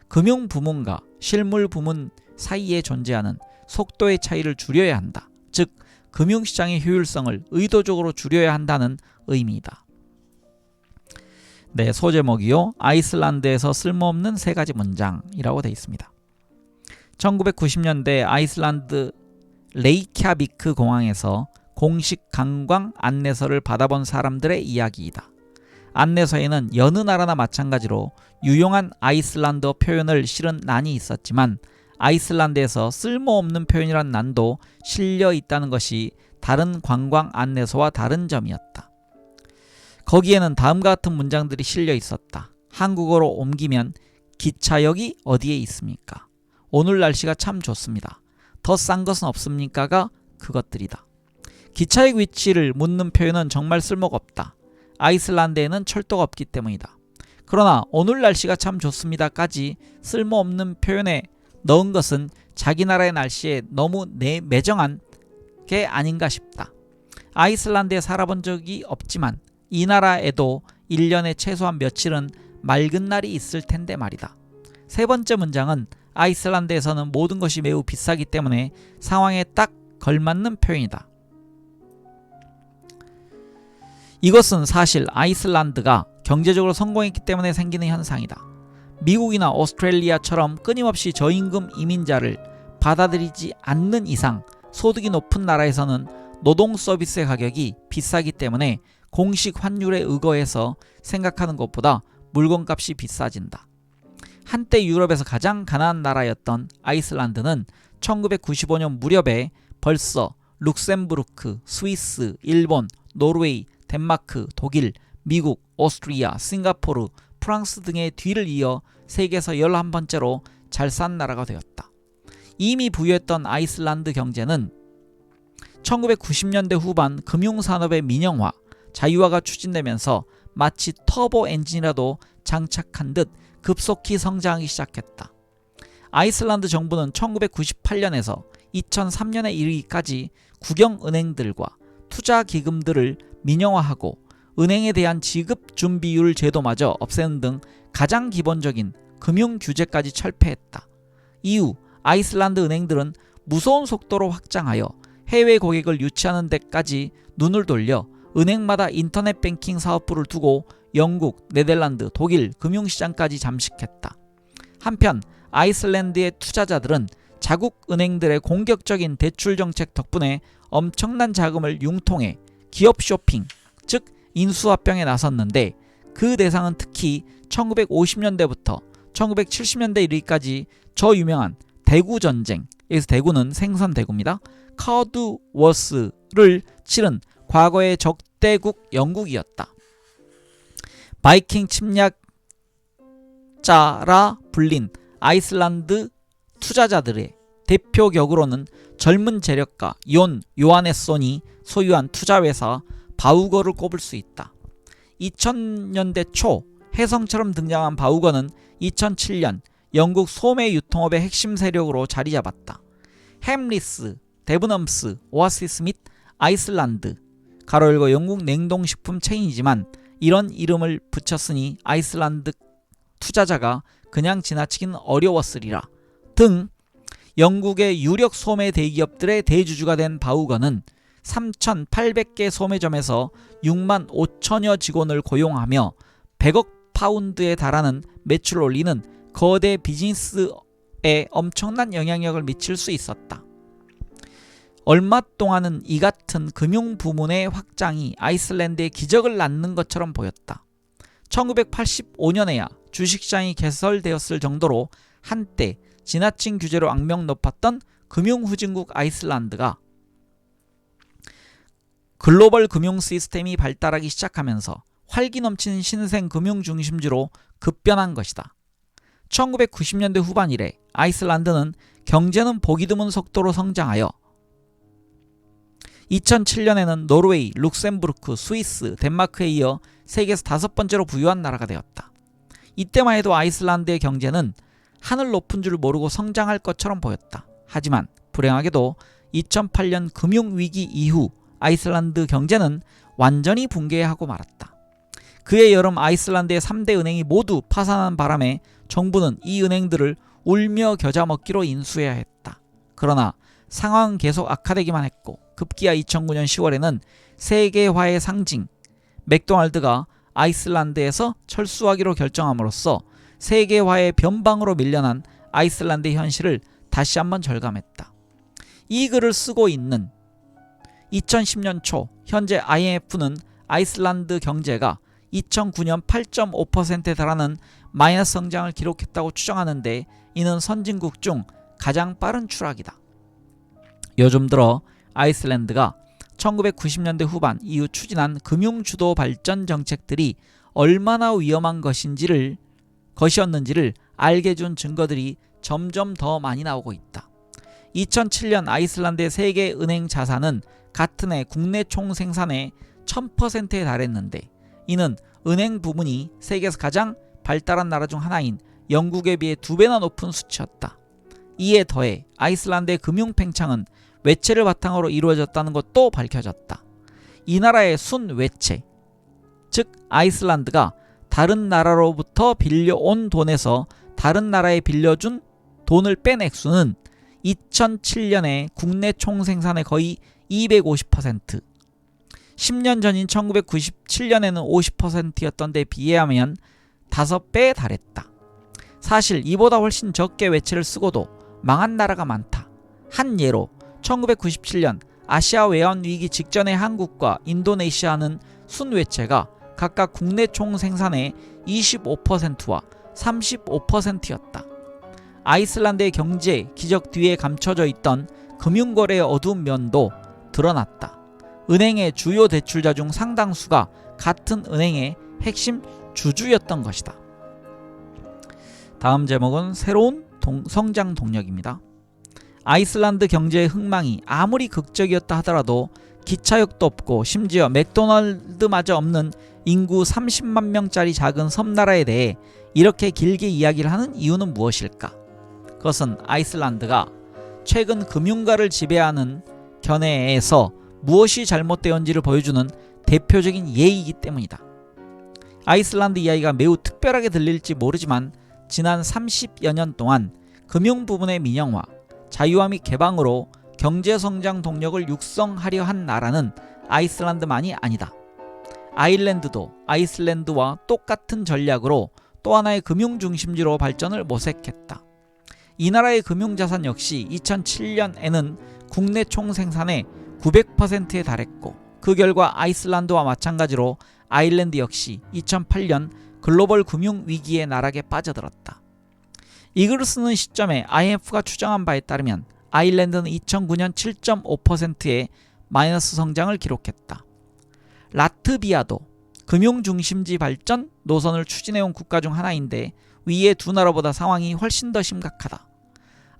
금융 부문과 실물 부문 사이에 존재하는 속도의 차이를 줄여야 한다. 즉, 금융시장의 효율성을 의도적으로 줄여야 한다는 의미이다. 네, 소제목이요. 아이슬란드에서 쓸모없는 3가지 문장이라고 되어 있습니다. 1990년대 아이슬란드 레이캬비크 공항에서 공식 관광 안내서를 받아본 사람들의 이야기이다. 안내서에는 여느 나라나 마찬가지로 유용한 아이슬란드어 표현을 실은 난이 있었지만 아이슬란드에서 쓸모없는 표현이란 난도 실려 있다는 것이 다른 관광 안내서와 다른 점이었다. 거기에는 다음과 같은 문장들이 실려 있었다. 한국어로 옮기면 기차역이 어디에 있습니까? 오늘 날씨가 참 좋습니다. 더 싼 것은 없습니까가 그것들이다. 기차역 위치를 묻는 표현은 정말 쓸모가 없다. 아이슬란드에는 철도가 없기 때문이다. 그러나 오늘 날씨가 참 좋습니다까지 쓸모없는 표현에 넣은 것은 자기 나라의 날씨에 너무 매정한 게 아닌가 싶다. 아이슬란드에 살아본 적이 없지만 이 나라에도 1년에 최소한 며칠은 맑은 날이 있을 텐데 말이다. 3번째 문장은 아이슬란드에서는 모든 것이 매우 비싸기 때문에 상황에 딱 걸맞는 표현이다. 이것은 사실 아이슬란드가 경제적으로 성공했기 때문에 생기는 현상이다. 미국이나 오스트레일리아처럼 끊임없이 저임금 이민자를 받아들이지 않는 이상 소득이 높은 나라에서는 노동 서비스의 가격이 비싸기 때문에 공식 환율에 의거해서 생각하는 것보다 물건값이 비싸진다. 한때 유럽에서 가장 가난한 나라였던 아이슬란드는 1995년 무렵에 벌써 룩셈부르크, 스위스, 일본, 노르웨이, 덴마크, 독일, 미국, 오스트리아, 싱가포르, 프랑스 등의 뒤를 이어 세계에서 11번째로 잘 산 나라가 되었다. 이미 부유했던 아이슬란드 경제는 1990년대 후반 금융산업의 민영화, 자유화가 추진되면서 마치 터보 엔진이라도 장착한 듯 급속히 성장하기 시작했다. 아이슬란드 정부는 1998년에서 2003년에 이르기까지 국영은행들과 투자기금들을 민영화하고 은행에 대한 지급 준비율 제도마저 없애는 등 가장 기본적인 금융규제까지 철폐했다. 이후 아이슬란드 은행들은 무서운 속도로 확장하여 해외 고객을 유치하는 데까지 눈을 돌려 은행마다 인터넷 뱅킹 사업부를 두고 영국, 네덜란드, 독일 금융시장까지 잠식했다. 한편 아이슬란드의 투자자들은 자국 은행들의 공격적인 대출 정책 덕분에 엄청난 자금을 융통해 기업 쇼핑, 즉 인수합병에 나섰는데 그 대상은 특히 1950년대부터 1970년대 이르기까지 저 유명한 대구전쟁, 여기서 대구는 생선대구입니다. 카드워스를 치른 과거의 적대국 영국이었다. 바이킹 침략자라 불린 아이슬란드 투자자들의 대표격으로는 젊은 재력가 요하네손이 소유한 투자회사 바우거를 꼽을 수 있다. 2000년대 초 혜성처럼 등장한 바우거는 2007년 영국 소매 유통업의 핵심 세력으로 자리 잡았다. 햄리스, 데브넘스, 오아시스 및 아이슬란드 가로열고 영국 냉동식품 체인이지만 이런 이름을 붙였으니 아이슬란드 투자자가 그냥 지나치긴 어려웠으리라 등 영국의 유력 소매 대기업들의 대주주가 된 바우거는 3,800개 소매점에서 6만 5천여 직원을 고용하며 100억 파운드에 달하는 매출을 올리는 거대 비즈니스에 엄청난 영향력을 미칠 수 있었다. 얼마 동안은 이 같은 금융 부문의 확장이 아이슬란드의 기적을 낳는 것처럼 보였다. 1985년에야 주식시장이 개설되었을 정도로 한때 지나친 규제로 악명 높았던 금융후진국 아이슬란드가 글로벌 금융 시스템이 발달하기 시작하면서 활기 넘치는 신생 금융 중심지로 급변한 것이다. 1990년대 후반 이래 아이슬란드는 경제는 보기 드문 속도로 성장하여 2007년에는 노르웨이, 룩셈부르크, 스위스, 덴마크에 이어 세계에서 5번째로 부유한 나라가 되었다. 이때만 해도 아이슬란드의 경제는 하늘 높은 줄 모르고 성장할 것처럼 보였다. 하지만 불행하게도 2008년 금융위기 이후 아이슬란드 경제는 완전히 붕괴하고 말았다. 그해 여름 아이슬란드의 3대 은행이 모두 파산한 바람에 정부는 이 은행들을 울며 겨자 먹기로 인수해야 했다. 그러나 상황은 계속 악화되기만 했고 급기야 2009년 10월에는 세계화의 상징 맥도날드가 아이슬란드에서 철수하기로 결정함으로써 세계화의 변방으로 밀려난 아이슬란드의 현실을 다시 한번 절감했다. 이 글을 쓰고 있는 2010년 초 현재 IMF는 아이슬란드 경제가 2009년 8.5%에 달하는 마이너스 성장을 기록했다고 추정하는데 이는 선진국 중 가장 빠른 추락이다. 요즘 들어 아이슬란드가 1990년대 후반 이후 추진한 금융주도 발전 정책들이 얼마나 위험한 것이었는지를 알게 준 증거들이 점점 더 많이 나오고 있다. 2007년 아이슬란드의 세계 은행 자산은 같은 해 국내 총생산의 1000%에 달했는데 이는 은행 부문이 세계에서 가장 발달한 나라 중 하나인 영국에 비해 2배나 높은 수치였다. 이에 더해 아이슬란드의 금융 팽창은 외채를 바탕으로 이루어졌다는 것도 밝혀졌다. 이 나라의 순외채, 즉 아이슬란드가 다른 나라로부터 빌려온 돈에서 다른 나라에 빌려준 돈을 뺀 액수는 2007년에 국내 총생산의 거의 250%, 10년 전인 1997년에는 50%였던 데 비하면 5배에 달했다. 사실 이보다 훨씬 적게 외채를 쓰고도 망한 나라가 많다. 한 예로 1997년 아시아 외환 위기 직전의 한국과 인도네시아는 순외채가 각각 국내 총생산의 25%와 35%였다. 아이슬란드의 경제 기적 뒤에 감춰져 있던 금융거래의 어두운 면도 드러났다. 은행의 주요 대출자 중 상당수가 같은 은행의 핵심 주주였던 것이다. 다음 제목은 새로운 성장 동력입니다. 아이슬란드 경제의 흥망이 아무리 극적이었다 하더라도 기차역도 없고 심지어 맥도날드마저 없는 인구 30만 명짜리 작은 섬나라에 대해 이렇게 길게 이야기를 하는 이유는 무엇일까? 그것은 아이슬란드가 최근 금융가를 지배하는 견해에서 무엇이 잘못되었는지를 보여주는 대표적인 예이기 때문이다. 아이슬란드 이야기가 매우 특별하게 들릴지 모르지만 지난 30여 년 동안 금융 부분의 민영화, 자유화 및 개방으로 경제성장 동력을 육성하려 한 나라는 아이슬란드만이 아니다. 아일랜드도 아이슬란드와 똑같은 전략으로 또 하나의 금융중심지로 발전을 모색했다. 이 나라의 금융자산 역시 2007년에는 국내 총생산의 900%에 달했고 그 결과 아이슬란드와 마찬가지로 아일랜드 역시 2008년 글로벌 금융위기의 나락에 빠져들었다. 이 글을 쓰는 시점에 IMF가 추정한 바에 따르면 아일랜드는 2009년 7.5%의 마이너스 성장을 기록했다. 라트비아도 금융중심지 발전 노선을 추진해온 국가 중 하나인데 위의 두 나라보다 상황이 훨씬 더 심각하다.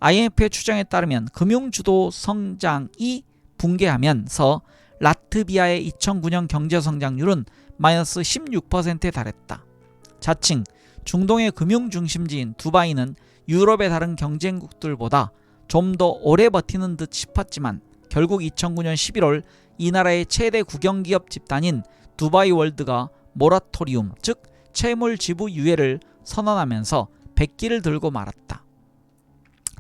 IMF의 추정에 따르면 금융주도 성장이 붕괴하면서 라트비아의 2009년 경제성장률은 마이너스 16%에 달했다. 자칭 중동의 금융중심지인 두바이는 유럽의 다른 경쟁국들보다 좀 더 오래 버티는 듯 싶었지만 결국 2009년 11월 이 나라의 최대 국영기업 집단인 두바이 월드가 모라토리움, 즉 채물 지부 유예를 선언하면서 백기를 들고 말았다.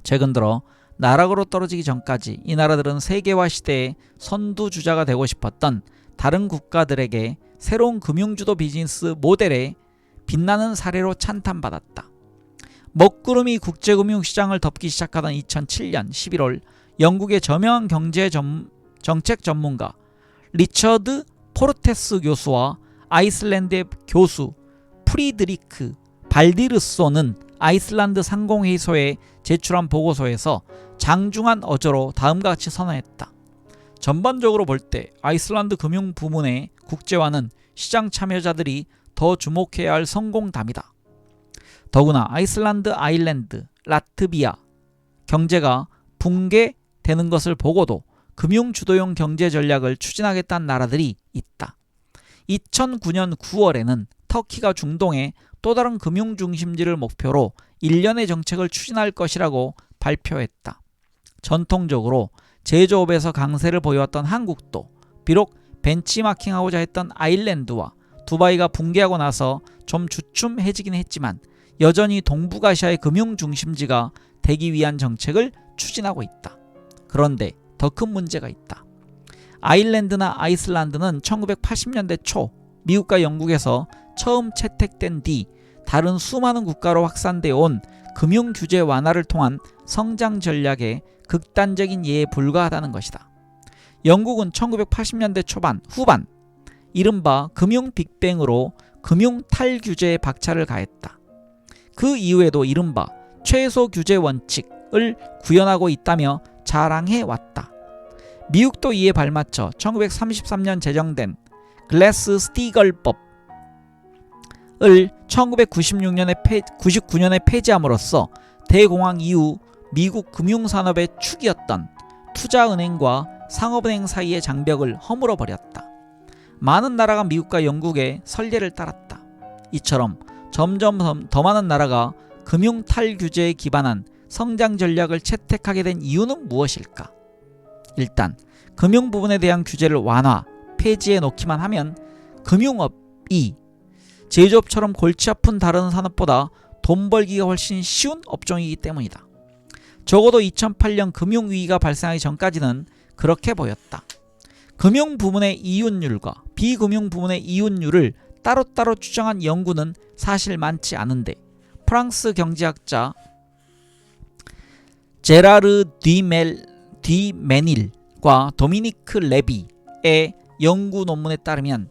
최근 들어 나락으로 떨어지기 전까지 이 나라들은 세계화 시대의 선두주자가 되고 싶었던 다른 국가들에게 새로운 금융주도 비즈니스 모델에 빛나는 사례로 찬탄받았다. 먹구름이 국제금융시장을 덮기 시작하던 2007년 11월 영국의 저명한 정책 전문가 리처드 포르테스 교수와 아이슬란드의 교수 프리드리크 발디르소는 아이슬란드 상공회의소에 제출한 보고서에서 장중한 어조로 다음과 같이 선언했다. 전반적으로 볼 때 아이슬란드 금융 부문의 국제화는 시장 참여자들이 더 주목해야 할 성공담이다. 더구나 아이슬란드, 아일랜드, 라트비아 경제가 붕괴되는 것을 보고도 금융 주도형 경제 전략을 추진하겠다는 나라들이 있다. 2009년 9월에는 터키가 중동의 또 다른 금융 중심지를 목표로 일련의 정책을 추진할 것이라고 발표했다. 전통적으로 제조업에서 강세를 보여왔던 한국도 비록 벤치마킹하고자 했던 아일랜드와 두바이가 붕괴하고 나서 좀 주춤해지긴 했지만 여전히 동북아시아의 금융 중심지가 되기 위한 정책을 추진하고 있다. 그런데 더 큰 문제가 있다. 아일랜드나 아이슬란드는 1980년대 초 미국과 영국에서 처음 채택된 뒤 다른 수많은 국가로 확산되어 온 금융 규제 완화를 통한 성장 전략의 극단적인 예에 불과하다는 것이다. 영국은 1980년대 후반 이른바 금융 빅뱅으로 금융 탈규제에 박차를 가했다. 그 이후에도 이른바 최소 규제 원칙을 구현하고 있다며 자랑해 왔다. 미국도 이에 발맞춰 1933년 제정된 글래스-스티걸법을 1999년에 폐지함으로써 대공황 이후 미국 금융산업의 축이었던 투자은행과 상업은행 사이의 장벽을 허물어 버렸다. 많은 나라가 미국과 영국의 선례를 따랐다. 이처럼 점점 더 많은 나라가 금융 탈규제에 기반한 성장 전략을 채택하게 된 이유는 무엇일까? 일단 금융 부분에 대한 규제를 폐지해 놓기만 하면 금융업이 제조업처럼 골치 아픈 다른 산업보다 돈 벌기가 훨씬 쉬운 업종이기 때문이다. 적어도 2008년 금융위기가 발생하기 전까지는 그렇게 보였다. 금융 부문의 이윤율과 비금융 부문의 이윤율을 따로따로 추정한 연구는 사실 많지 않은데 프랑스 경제학자 제라르 디메닐과 도미니크 레비의 연구 논문에 따르면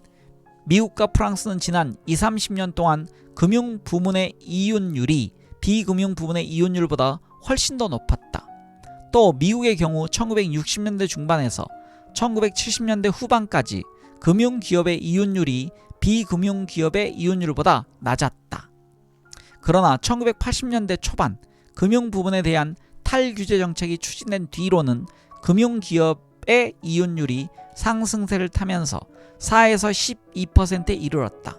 미국과 프랑스는 지난 20-30년 동안 금융 부문의 이윤율이 비금융 부문의 이윤율보다 훨씬 더 높았다. 또 미국의 경우 1960년대 중반에서 1970년대 후반까지 금융기업의 이윤율이 비금융기업의 이윤율보다 낮았다. 그러나 1980년대 초반 금융 부분에 대한 탈규제 정책이 추진된 뒤로는 금융기업의 이윤율이 상승세를 타면서 4에서 12%에 이르렀다.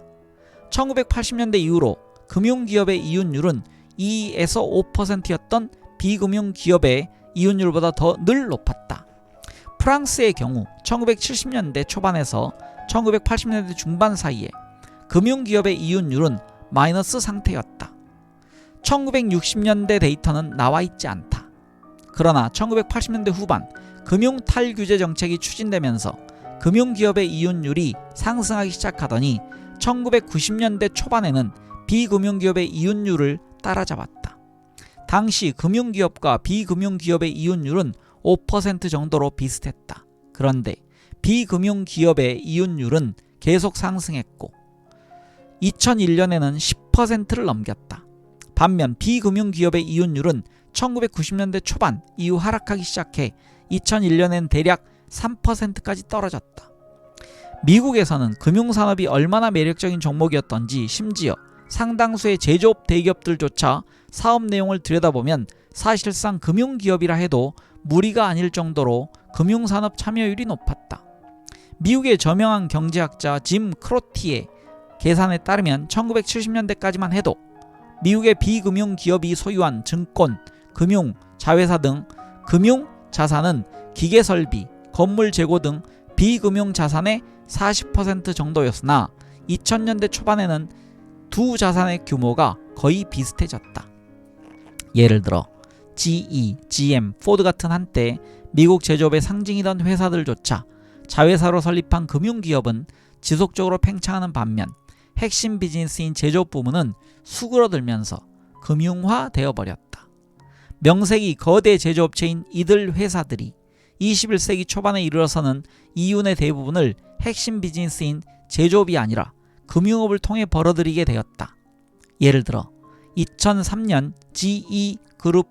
1980년대 이후로 금융기업의 이윤율은 2에서 5%였던 비금융기업의 이윤율보다 더 늘 높았다. 프랑스의 경우 1970년대 초반에서 1980년대 중반 사이에 금융기업의 이윤율은 마이너스 상태였다. 1960년대 데이터는 나와 있지 않다. 그러나 1980년대 후반 금융 탈규제 정책이 추진되면서 금융기업의 이윤율이 상승하기 시작하더니 1990년대 초반에는 비금융기업의 이윤율을 따라잡았다. 당시 금융기업과 비금융기업의 이윤율은 5% 정도로 비슷했다. 그런데 비금융기업의 이윤율은 계속 상승했고 2001년에는 10%를 넘겼다. 반면 비금융기업의 이윤율은 1990년대 초반 이후 하락하기 시작해 2001년엔 대략 3%까지 떨어졌다. 미국에서는 금융산업이 얼마나 매력적인 종목이었던지 심지어 상당수의 제조업 대기업들조차 사업 내용을 들여다보면 사실상 금융기업이라 해도 무리가 아닐 정도로 금융산업 참여율이 높았다. 미국의 저명한 경제학자 짐 크로티의 계산에 따르면 1970년대까지만 해도 미국의 비금융기업이 소유한 증권, 금융, 자회사 등 금융 자산은 기계설비, 건물 재고 등 비금융 자산의 40% 정도였으나 2000년대 초반에는 두 자산의 규모가 거의 비슷해졌다. 예를 들어 GE, GM, 포드 같은 한때 미국 제조업의 상징이던 회사들조차 자회사로 설립한 금융기업은 지속적으로 팽창하는 반면 핵심 비즈니스인 제조업 부문은 수그러들면서 금융화되어 버렸다. 명색이 거대 제조업체인 이들 회사들이 21세기 초반에 이르러서는 이윤의 대부분을 핵심 비즈니스인 제조업이 아니라 금융업을 통해 벌어들이게 되었다. 예를 들어 2003년 GE 그룹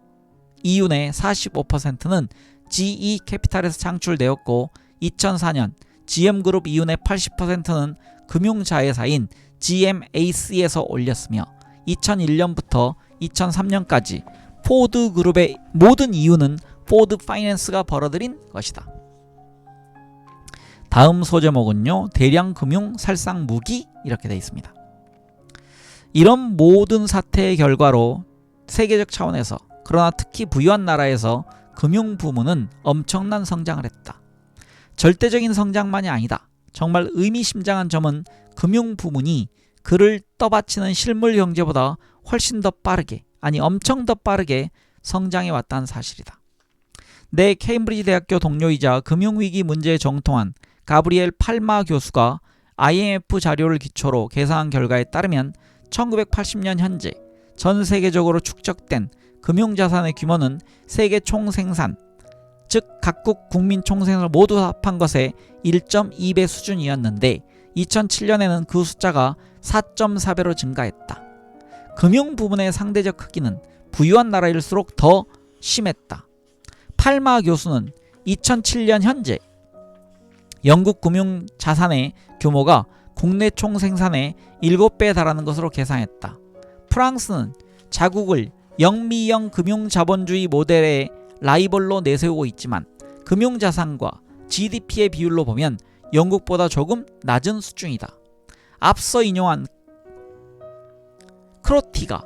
이윤의 45%는 GE 캐피탈에서 창출되었고 2004년 GM 그룹 이윤의 80%는 금융자회사인 GMAC에서 올렸으며 2001년부터 2003년까지 포드 그룹의 모든 이윤은 포드 파이낸스가 벌어들인 것이다. 다음 소제목은요, 대량 금융 살상 무기 이렇게 되어 있습니다. 이런 모든 사태의 결과로 세계적 차원에서, 그러나 특히 부유한 나라에서 금융 부문은 엄청난 성장을 했다. 절대적인 성장만이 아니다. 정말 의미심장한 점은 금융 부문이 그를 떠받치는 실물 경제보다 훨씬 더 빠르게, 아니 엄청 더 빠르게 성장해 왔다는 사실이다. 내 케임브리지 대학교 동료이자 금융위기 문제에 정통한 가브리엘 팔마 교수가 IMF 자료를 기초로 계산한 결과에 따르면 1980년 현재 전 세계적으로 축적된 금융자산의 규모는 세계 총생산, 즉 각국 국민 총생산을 모두 합한 것의 1.2배 수준이었는데 2007년에는 그 숫자가 4.4배로 증가했다. 금융 부문의 상대적 크기는 부유한 나라일수록 더 심했다. 팔마 교수는 2007년 현재 영국 금융 자산의 규모가 국내 총생산의 7배에 달하는 것으로 계산했다. 프랑스는 자국을 영미형 금융자본주의 모델의 라이벌로 내세우고 있지만 금융자산과 GDP의 비율로 보면 영국보다 조금 낮은 수준이다. 앞서 인용한 크로티가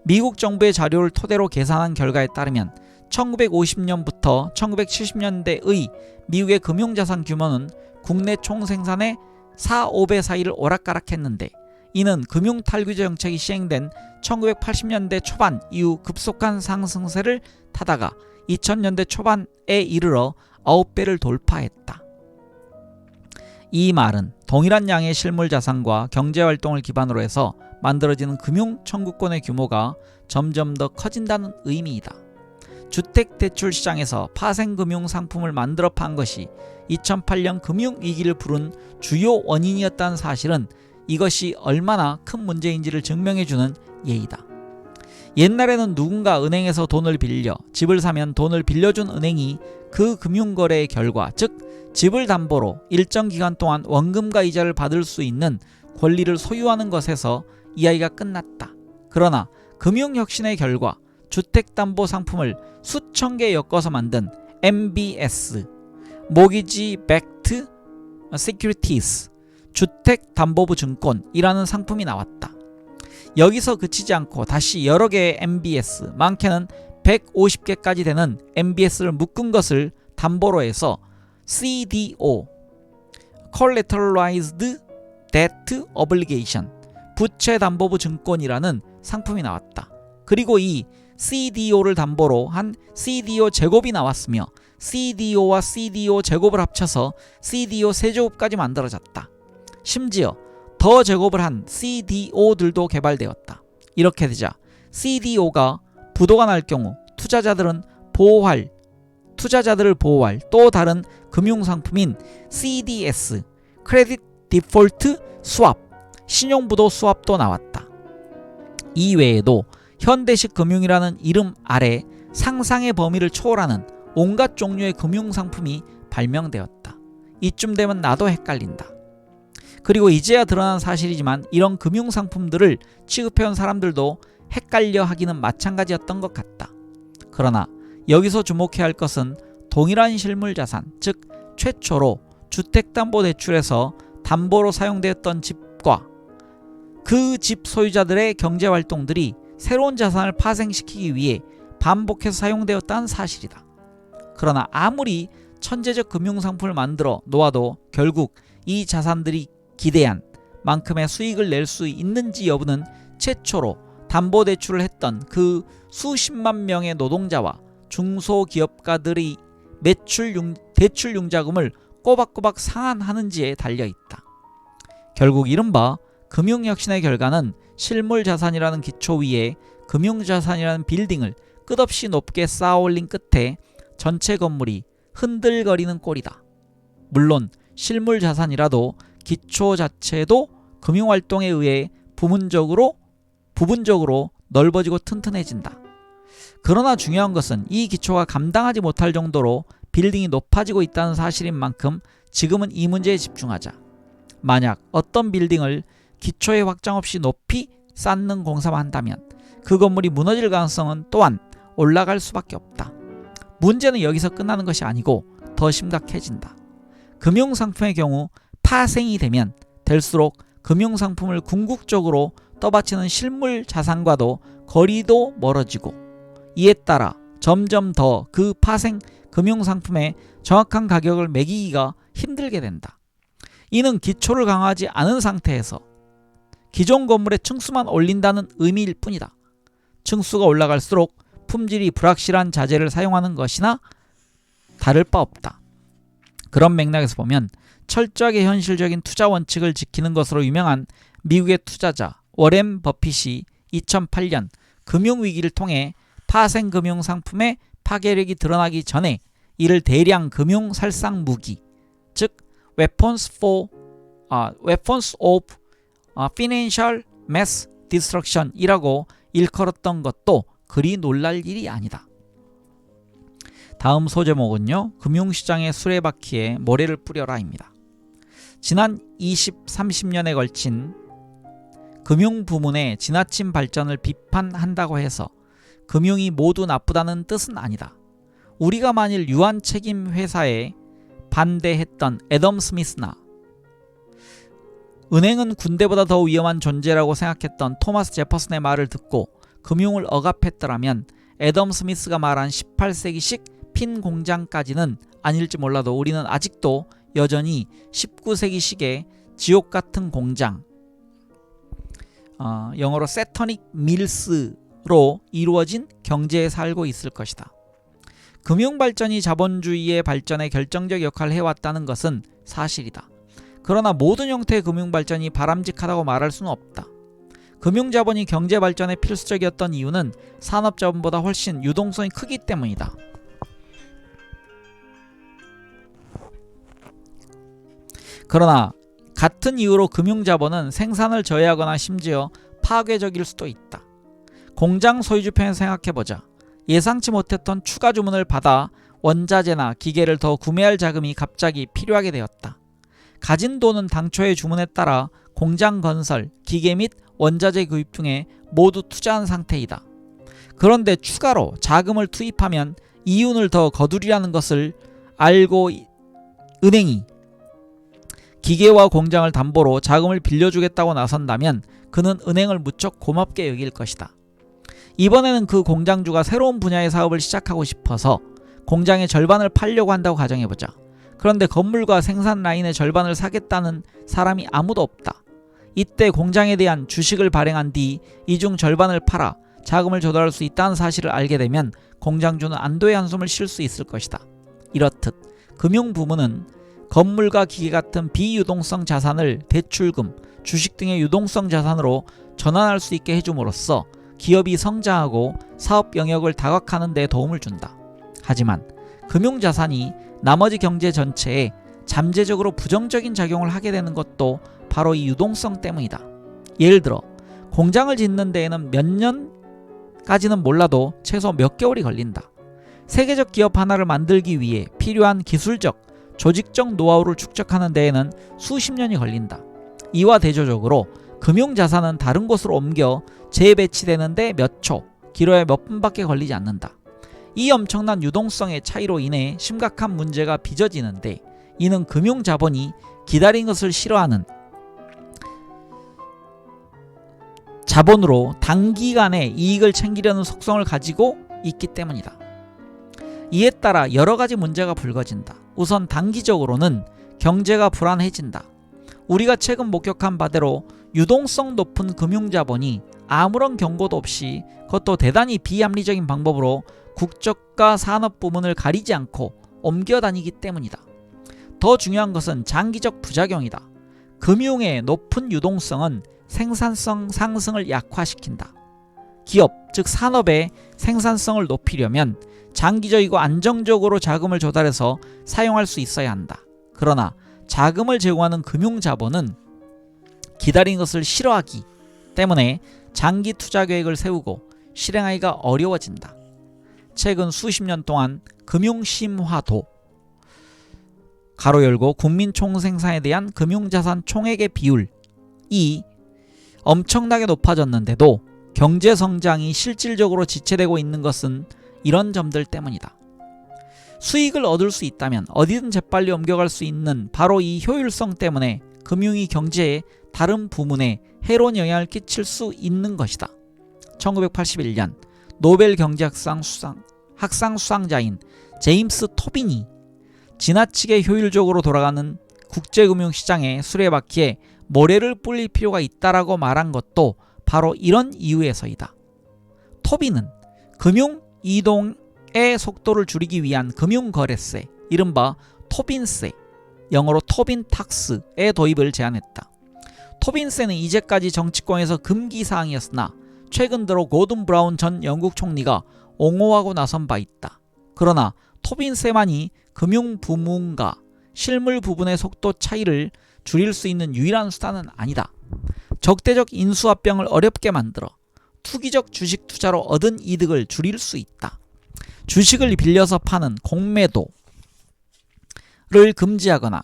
미국 정부의 자료를 토대로 계산한 결과에 따르면 1950년부터 1970년대의 미국의 금융자산 규모는 국내 총생산의 4-5배 사이를 오락가락했는데 이는 금융탈규제 정책이 시행된 1980년대 초반 이후 급속한 상승세를 타다가 2000년대 초반에 이르러 9배를 돌파했다. 이 말은 동일한 양의 실물 자산과 경제활동을 기반으로 해서 만들어지는 금융 청구권의 규모가 점점 더 커진다는 의미이다. 주택대출시장에서 파생금융상품을 만들어 판 것이 2008년 금융위기를 부른 주요 원인이었다는 사실은 이것이 얼마나 큰 문제인지를 증명해주는 예이다. 옛날에는 누군가 은행에서 돈을 빌려 집을 사면 돈을 빌려준 은행이 그 금융거래의 결과, 즉 집을 담보로 일정 기간 동안 원금과 이자를 받을 수 있는 권리를 소유하는 것에서 이야기가 끝났다. 그러나 금융혁신의 결과 주택담보 상품을 수천 개 엮어서 만든 MBS, Mortgage Backed Securities, 주택담보부 증권이라는 상품이 나왔다. 여기서 그치지 않고 다시 여러 개의 MBS, 많게는 150개까지 되는 MBS를 묶은 것을 담보로 해서 CDO, Collateralized Debt Obligation, 부채담보부 증권이라는 상품이 나왔다. 그리고 이 CDO를 담보로 한 CDO 제곱이 나왔으며 CDO와 CDO 제곱을 합쳐서 CDO 세제곱까지 만들어졌다. 심지어 더 제곱을 한 CDO들도 개발되었다. 이렇게 되자 CDO가 부도가 날 경우 투자자들을 보호할 또 다른 금융상품인 CDS, Credit Default Swap, 신용부도 수합도 나왔다. 이 외에도 현대식 금융이라는 이름 아래 상상의 범위를 초월하는 온갖 종류의 금융상품이 발명되었다. 이쯤 되면 나도 헷갈린다. 그리고 이제야 드러난 사실이지만 이런 금융상품들을 취급해온 사람들도 헷갈려 하기는 마찬가지였던 것 같다. 그러나 여기서 주목해야 할 것은 동일한 실물자산, 즉 최초로 주택담보대출에서 담보로 사용되었던 집과 그 집 소유자들의 경제활동들이 새로운 자산을 파생시키기 위해 반복해서 사용되었다는 사실이다. 그러나 아무리 천재적 금융상품을 만들어 놓아도 결국 이 자산들이 기대한 만큼의 수익을 낼 수 있는지 여부는 최초로 담보대출을 했던 그 수십만 명의 노동자와 중소기업가들의 대출 융자금을 꼬박꼬박 상환하는지에 달려있다. 결국 이른바 금융혁신의 결과는 실물자산이라는 기초 위에 금융자산이라는 빌딩을 끝없이 높게 쌓아올린 끝에 전체 건물이 흔들거리는 꼴이다. 물론 실물자산이라도 기초 자체도 금융활동에 의해 부분적으로 넓어지고 튼튼해진다. 그러나 중요한 것은 이 기초가 감당하지 못할 정도로 빌딩이 높아지고 있다는 사실인 만큼 지금은 이 문제에 집중하자. 만약 어떤 빌딩을 기초의 확장 없이 높이 쌓는 공사만 한다면 그 건물이 무너질 가능성은 또한 올라갈 수밖에 없다. 문제는 여기서 끝나는 것이 아니고 더 심각해진다. 금융상품의 경우 파생이 되면 될수록 금융상품을 궁극적으로 떠받치는 실물 자산과도 거리도 멀어지고 이에 따라 점점 더 그 파생 금융상품의 정확한 가격을 매기기가 힘들게 된다. 이는 기초를 강화하지 않은 상태에서 기존 건물의 층수만 올린다는 의미일 뿐이다. 층수가 올라갈수록 품질이 불확실한 자재를 사용하는 것이나 다를 바 없다. 그런 맥락에서 보면 철저하게 현실적인 투자 원칙을 지키는 것으로 유명한 미국의 투자자 워렌 버핏이 2008년 금융위기를 통해 파생 금융상품의 파괴력이 드러나기 전에 이를 대량 금융살상 무기, 즉 Weapons of Financial Mass Destruction 이라고 일컬었던 것도 그리 놀랄 일이 아니다. 다음 소제목은요, 금융시장의 수레바퀴에 모래를 뿌려라입니다. 지난 20-30년에 걸친 금융부문의 지나친 발전을 비판한다고 해서 금융이 모두 나쁘다는 뜻은 아니다. 우리가 만일 유한 책임 회사에 반대했던 애덤 스미스나 은행은 군대보다 더 위험한 존재라고 생각했던 토마스 제퍼슨의 말을 듣고 금융을 억압했더라면 애덤 스미스가 말한 18세기식 핀 공장까지는 아닐지 몰라도 우리는 아직도 여전히 19세기식의 지옥 같은 공장, 영어로 세터닉 밀스로 이루어진 경제에 살고 있을 것이다. 금융발전이 자본주의의 발전에 결정적 역할을 해왔다는 것은 사실이다. 그러나 모든 형태의 금융발전이 바람직하다고 말할 수는 없다. 금융자본이 경제발전에 필수적이었던 이유는 산업자본보다 훨씬 유동성이 크기 때문이다. 그러나 같은 이유로 금융자본은 생산을 저해하거나 심지어 파괴적일 수도 있다. 공장 소유주편에서 생각해보자. 예상치 못했던 추가 주문을 받아 원자재나 기계를 더 구매할 자금이 갑자기 필요하게 되었다. 가진 돈은 당초의 주문에 따라 공장 건설, 기계 및 원자재 구입 등에 모두 투자한 상태이다. 그런데 추가로 자금을 투입하면 이윤을 더 거두리라는 것을 알고 은행이 기계와 공장을 담보로 자금을 빌려주겠다고 나선다면 그는 은행을 무척 고맙게 여길 것이다. 이번에는 그 공장주가 새로운 분야의 사업을 시작하고 싶어서 공장의 절반을 팔려고 한다고 가정해보자. 그런데 건물과 생산 라인의 절반을 사겠다는 사람이 아무도 없다. 이때 공장에 대한 주식을 발행한 뒤 이 중 절반을 팔아 자금을 조달할 수 있다는 사실을 알게 되면 공장주는 안도의 한숨을 쉴 수 있을 것이다. 이렇듯 금융부문은 건물과 기계 같은 비유동성 자산을 대출금, 주식 등의 유동성 자산으로 전환할 수 있게 해줌으로써 기업이 성장하고 사업 영역을 다각화하는 데 도움을 준다. 하지만 금융자산이 나머지 경제 전체에 잠재적으로 부정적인 작용을 하게 되는 것도 바로 이 유동성 때문이다. 예를 들어 공장을 짓는 데에는 몇 년까지는 몰라도 최소 몇 개월이 걸린다. 세계적 기업 하나를 만들기 위해 필요한 기술적, 조직적 노하우를 축적하는 데에는 수십 년이 걸린다. 이와 대조적으로 금융자산은 다른 곳으로 옮겨 재배치되는데 몇 초, 길어야 몇 분밖에 걸리지 않는다. 이 엄청난 유동성의 차이로 인해 심각한 문제가 빚어지는데 이는 금융자본이 기다린 것을 싫어하는 자본으로 단기간에 이익을 챙기려는 속성을 가지고 있기 때문이다. 이에 따라 여러 가지 문제가 불거진다. 우선 단기적으로는 경제가 불안해진다. 우리가 최근 목격한 바대로 유동성 높은 금융자본이 아무런 경고도 없이 그것도 대단히 비합리적인 방법으로 국적과 산업 부문을 가리지 않고 옮겨 다니기 때문이다. 더 중요한 것은 장기적 부작용이다. 금융의 높은 유동성은 생산성 상승을 약화시킨다. 기업, 즉 산업의 생산성을 높이려면 장기적이고 안정적으로 자금을 조달해서 사용할 수 있어야 한다. 그러나 자금을 제공하는 금융자본은 기다리는 것을 싫어하기 때문에 장기 투자 계획을 세우고 실행하기가 어려워진다. 최근 수십 년 동안 금융심화도 가로 열고 국민 총생산에 대한 금융자산 총액의 비율이 엄청나게 높아졌는데도 경제성장이 실질적으로 지체되고 있는 것은 이런 점들 때문이다. 수익을 얻을 수 있다면 어디든 재빨리 옮겨갈 수 있는 바로 이 효율성 때문에 금융이 경제의 다른 부문에 해로운 영향을 끼칠 수 있는 것이다. 1981년 노벨 경제학상 수상자인 제임스 토빈이 지나치게 효율적으로 돌아가는 국제금융시장의 수레바퀴에 모래를 뿌릴 필요가 있다라고 말한 것도 바로 이런 이유에서이다. 토빈은 금융 이동의 속도를 줄이기 위한 금융거래세, 이른바 토빈세, 영어로 토빈탁스의 도입을 제안했다. 토빈세는 이제까지 정치권에서 금기사항이었으나 최근 들어 고든 브라운 전 영국 총리가 옹호하고 나선 바 있다. 그러나 토빈세만이 금융 부문과 실물 부분의 속도 차이를 줄일 수 있는 유일한 수단은 아니다. 적대적 인수합병을 어렵게 만들어 투기적 주식 투자로 얻은 이득을 줄일 수 있다. 주식을 빌려서 파는 공매도를 금지하거나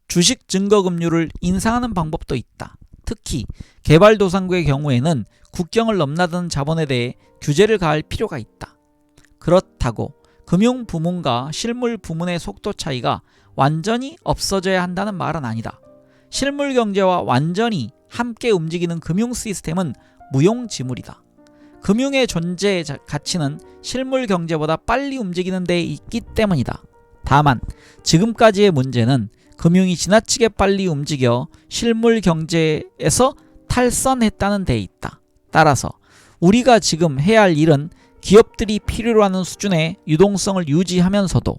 주식 증거금융을 인상하는 방법도 있다. 특히 개발도상국의 경우에는 국경을 넘나드는 자본에 대해 규제를 가할 필요가 있다. 그렇다고 금융 부문과 실물 부문의 속도 차이가 완전히 없어져야 한다는 말은 아니다. 실물 경제와 완전히 함께 움직이는 금융 시스템은 무용지물이다. 금융의 존재 가치는 실물 경제보다 빨리 움직이는 데 있기 때문이다. 다만 지금까지의 문제는 금융이 지나치게 빨리 움직여 실물 경제에서 탈선했다는 데 있다. 따라서 우리가 지금 해야 할 일은 기업들이 필요로 하는 수준의 유동성을 유지하면서도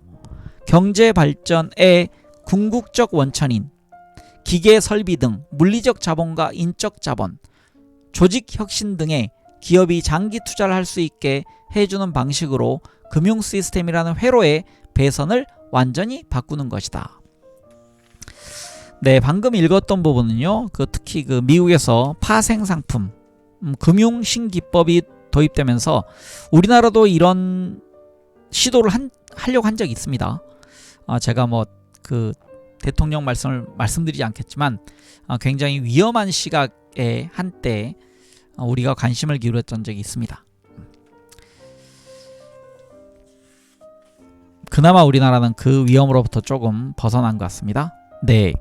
경제 발전의 궁극적 원천인 기계 설비 등 물리적 자본과 인적 자본, 조직 혁신 등의 기업이 장기 투자를 할 수 있게 해주는 방식으로 금융 시스템이라는 회로의 배선을 완전히 바꾸는 것이다. 네, 방금 읽었던 부분은요, 특히 미국에서 파생 상품, 금융 신기법이 도입되면서 우리나라도 이런 시도를 하려고 한 적이 있습니다. 제가 대통령 말씀을 말씀드리지 않겠지만 굉장히 위험한 시각에 한때 우리가 관심을 기울였던 적이 있습니다. 그나마 우리나라는 그 위험으로부터 조금 벗어난 것 같습니다. 네,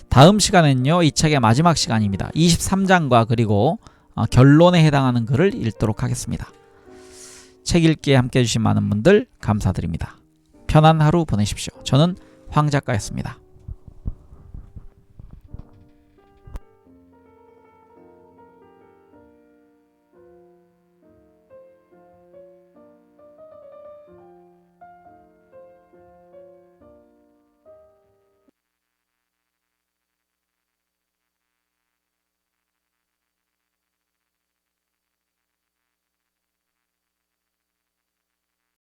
다음 시간에는요, 이 책의 마지막 시간입니다. 23장과 그리고 결론에 해당하는 글을 읽도록 하겠습니다. 책 읽기에 함께해 주신 많은 분들 감사드립니다. 편안한 하루 보내십시오. 저는 황 작가였습니다.